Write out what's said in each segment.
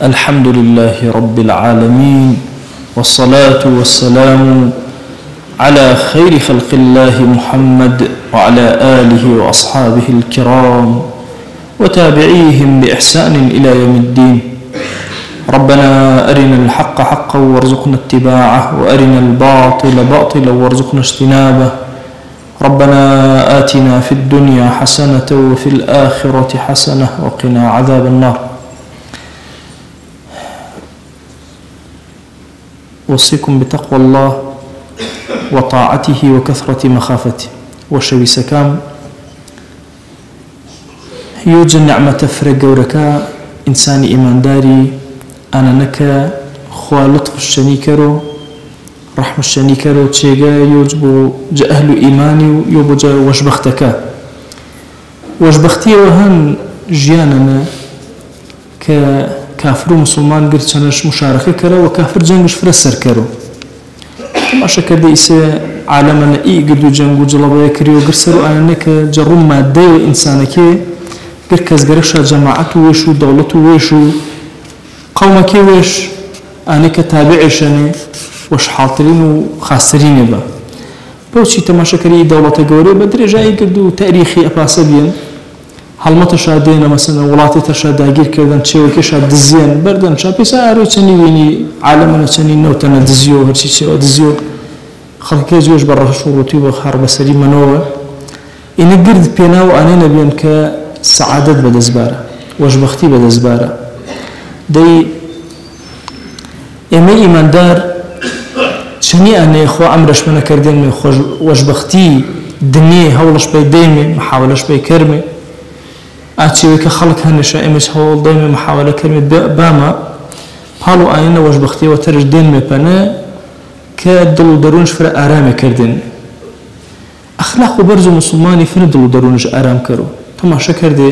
الحمد لله رب العالمين، والصلاة والسلام على خير خلق الله محمد وعلى آله وأصحابه الكرام وتابعيهم بإحسان إلى يوم الدين. ربنا أرنا الحق حقا وارزقنا اتباعه، وأرنا الباطل باطلا وارزقنا اجتنابه. ربنا آتنا في الدنيا حسنة وفي الآخرة حسنة وقنا عذاب النار. أوصيكم بتقوى الله وطاعته وكثرة مخافته. وشوي سكام يوجد نعمة فرق وركا إنسان إيمان داري أنا نكا خوا لطف الشنيكرو رحم الشنيكرو تشيغا يوجب أهل إيماني يوجب وشبختك وشبختي وهن جياننا كافر ومسلمان قلت شنش مشاركة كرو وكافر جنگش فرسر كرو تماشا كده إسا عالمنا قدو جنگو جلبا يكريو قرسرو أنا نكا جرم مادة إنسانكي قركز قرشا جماعته ويشو دولته ويشو قومك ويش أنا كتابعشني وش حاطرين وخاسرين با بوشي تماشا كري دولة قوري بدري جاي قدو تاريخي أباسبيا هەڵمەتە شادێنە مەسەنە وڵاتی تەشا داگیرکردن چێوەکێشا دزیان بەردەن چاپیسا ئەرۆی چەنی وینی عالەمەنە چەنی نەوتەنە دزیۆ هەرچی چێوە دزیۆ خەڵکێ جوێش بە ڕەشوڕوتی بە خار بەسەری منەوە ئینە گرد پێناو ئانێنە بێن کە سەعادەت بەدەستبارە وەشبەختی بەدەستبارە دەی ئێمە ئیماندار چەنی ئانەیە خۆ ئەم ڕەشمەنەکردێنمێ وەشبەختی دنێ هەوڵش پێی دەیمێ محاولەش پێی کەرمێ ئاچێوەی کە خەڵک هەنێشە ئێمەش هەوڵ دەیمێ محاولە کەرمێ بامە پاڵ و ئاینە وەشبەختیەوە تەرش دێنمێ پەنە کە دڵ و دەروونش فرە ئارامێکردن ئەخلاق و بەرز و مسلمانی فرە دڵ و دەروونش ئارام کەرۆ تەماشە کردێ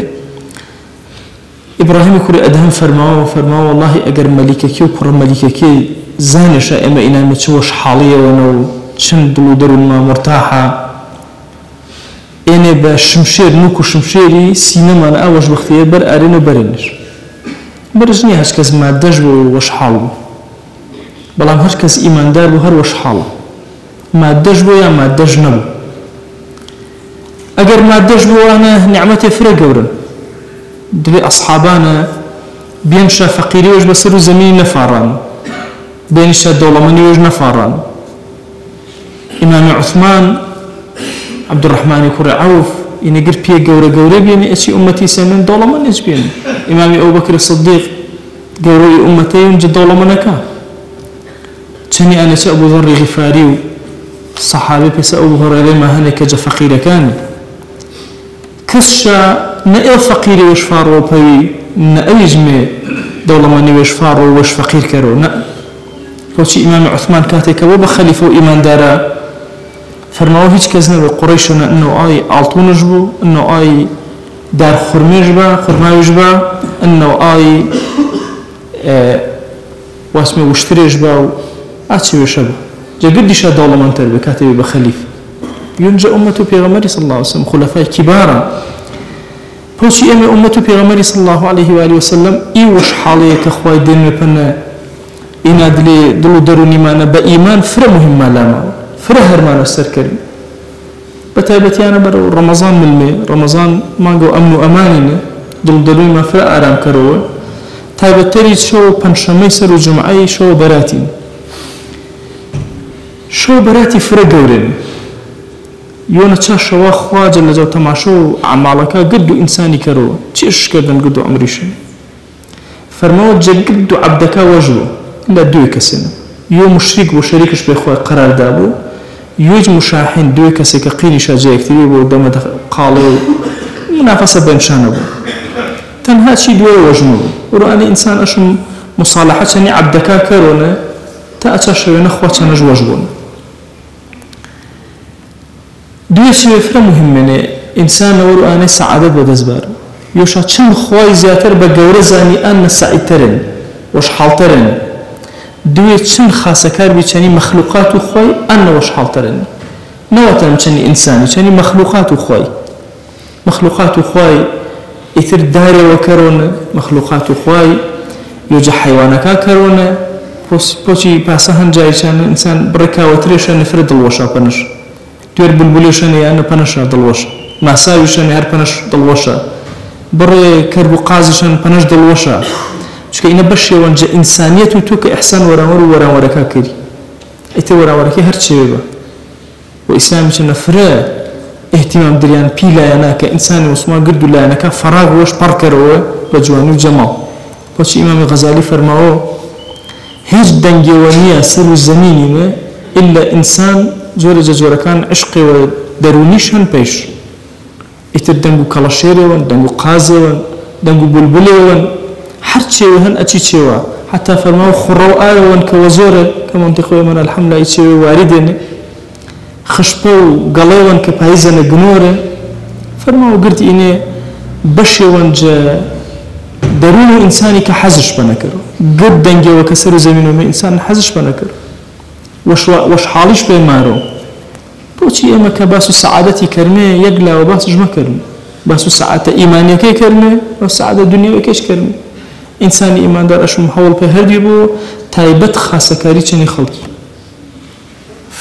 ئیبراهیمی کوڕی ئەدهەم فەرماوە وەڵڵاهی ئەگەر مەلیکەکی و کوڕە مەلیکەکەی زانێشە ئێمە ئینامێ چ وەشحاڵیەوەنە و چەند دڵ و دەروونمان مرتاحە ئێنێ بە شمشێر نوک و شمشێری سینەمانە ئەوەش بەختیە بەر ئارێن و بەرێنش بەرز نییە هەچ کەس مادەش بوو وەشحاڵ بوو بەڵام هەر کەس ئیماندار بوو هەر وەشحاڵە مادەش بوو یا مادەش نەبوو ئەگەر مادەش بووانە نیعمەتێ فرە گەورن دڵی ئەسحابانە بێنشە فەقیریەوەش بەسەر و زەمینی نەفاڕان بێنشە دەوڵەمەندیەوەش نەفاڕان ئیمامی عوثمان عبد الرحمن كوري عوف إن قرب بيه جورة جورة بيني أشي أمتي سمن دولة من إيش بيني إمامي أبو بكر الصديق جورة أمتي ينجد دولة منكا تاني أنا أبو ذر الغفاري صحابي بس أبو هريرة ما هنك جا فقير كان كشة نأي فقير وش فارو بي نأيجمي دولة مني وش فارو وش فقير كرو نا فوشي إمام عثمان كاتك وبخليفة وإيمان دارا فرماوه هیچ کس نبود قریشونه انه آی آلتونش بو انه آی در خرمیش با خرمایش با انه آی واسمه وشتریش با آتشی وشبه جا قدیش دولة منتر بکاتبی بخلیف ينجى أمته پیغمبری صلى الله عليه وسلم خلفاء كبارا پوچی امی أمته پیغمبری صلى الله عليه وآله وسلم ایوش حالیه که خواهی دین مپنه اینا دلو درونی مانا با ایمان فرا مهم لاما فرا هرمان السركري بتايبتيانا برو رمضان ملمي رمضان مانجو أمن وأمانين دل دلوي ما فرا آرام كروه تايبتري شو پنشمي سر و جمعي شو براتي فرا قورين يونا چا شوا خواجه لجو تماشو عمالكا قدو إنساني كروه چيش كردن قدو عمريشن فرموت جا قدو عبدكا وجبو لا دوي كسنا يو مشرك وشريكش بيخوة قرار دابو يوج مشاحن دوي كسي كقيني شاجي يكتبي بو دم قالوا منافسة بين شانبو تنها شي دوي وجنو ورأني إنسان أشم مصالحة شاني عبدكا كرونا تأتشوي نخوة شانج وجبون دوي شي فرا مهمني إنسان ورأني سعادة بدزبار يوشا چند خواي زياتر بقورة زاني أن سعيترن وش حالترن دوی چند خاصکار بی چنی مخلوقات و خوی آن وش حالترن نواتم چنی انسانی چنی مخلوقات و خوی إثر داري وكرون مخلوقات خواي يوجد حيوانك كرونا بوشي باسهن جايشان إنسان بركة وتريشان نفرد الوشا بنش دير بلبليشان يعني بنش دلوشا ماساويشان هر بنش دلوشا بري كربو قازشان بنش دلوشا شكا إنا بشي وانجا إنسانية توك إحسان ورا كاكري إتا ورا كي هر شيبا وإسلام شنا فرا اهتمام دريان بيلا يانا كإنسان وسما قردو لا يانا كفراغ وش باركروا بجواني وجمال بوشي إمام غزالي فرماو هيج دنجوانية سر الزمين إلا إنسان جورا كان عشقي ودرونيشان بيش إتر دنجو كالاشيري وان دنجو قازي وان دنجو بلبلي وان حرشي وهن أتشي وا حتى فرماو خرو آية وان كوزورة كما انتخوي من الحملة أتشي واردين خشبو قلي وان كبايزن جنورة فرماو قرت إني بشي وان جا درون إنساني كحزش بنكره قد دنجي وكسر زمينه من إنسان حزش بنكره وش حاليش بيمارو بوشي إما كباسو سعادتي كرمي يقلا وباسو جمع كرمي باسو سعادة إيمانية كي كرمي وسعادة دنيا كيش كرمي إنسان إيمان دار أشو محاول بهردي بو تايبت خاصة كاري چني خلقي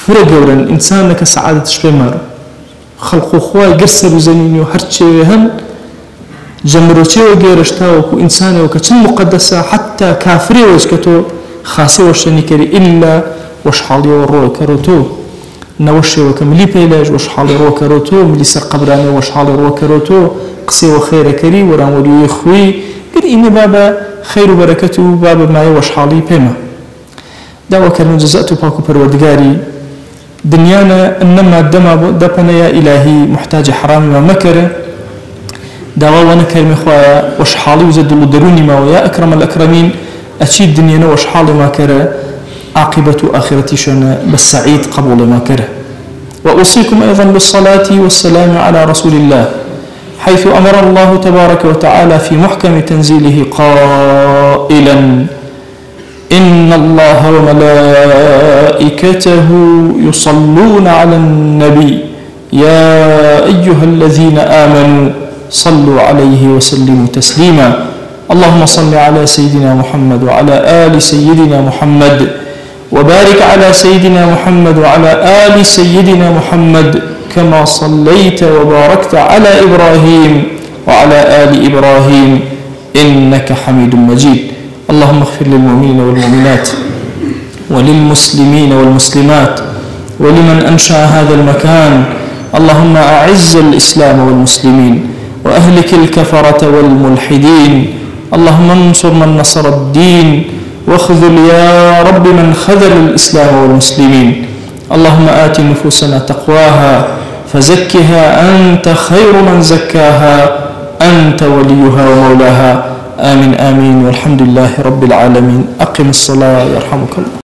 فرق ورن إنسان لك سعادة بيمارو خلقو خواي قرسر زمينه وهرچي وهن جمروتي وغيرشتا وكو إنساني وكتن مقدسة حتى كافري وشكتو خاصة وشني كري إلا وشحالي وروي كروتو نوشي وكملي بيلاج وشحالي روي كروتو ملي سر قبراني وشحالي روي كروتو قصي وخير كري وران ولي يخوي قل إني بابا خير وبركته بابا معي وشحالي بيما دعوة كانوا جزأتو باكو پروردگاري دنيانا إنما الدم دبنا يا إلهي محتاج حرام ومكره دعوة وانا كلمة خوايا وشحالي وزدلو دروني ما ويا أكرم الأكرمين أشيد دنيانا وشحالي ما كره عاقبة آخرتي شنا بالسعيد قبول ما كره وأوصيكم أيضا بالصلاة والسلام على رسول الله حيث أمر الله تبارك وتعالى في محكم تنزيله قائلا إن الله وملائكته يصلون على النبي يا أيها الذين آمنوا صلوا عليه وسلموا تسليما اللهم صل على سيدنا محمد وعلى آل سيدنا محمد وبارك على سيدنا محمد وعلى آل سيدنا محمد كما صليت وباركت على إبراهيم وعلى آل إبراهيم إنك حميد مجيد اللهم اغفر للمؤمنين والمؤمنات وللمسلمين والمسلمات ولمن أنشأ هذا المكان اللهم أعز الإسلام والمسلمين وأهلك الكفرة والملحدين اللهم انصر من نصر الدين واخذل يا رب من خذل الإسلام والمسلمين اللهم آت نفوسنا تقواها فزكها أنت خير من زكاها أنت وليها ومولاها آمين آمين والحمد لله رب العالمين أقم الصلاة يرحمك الله.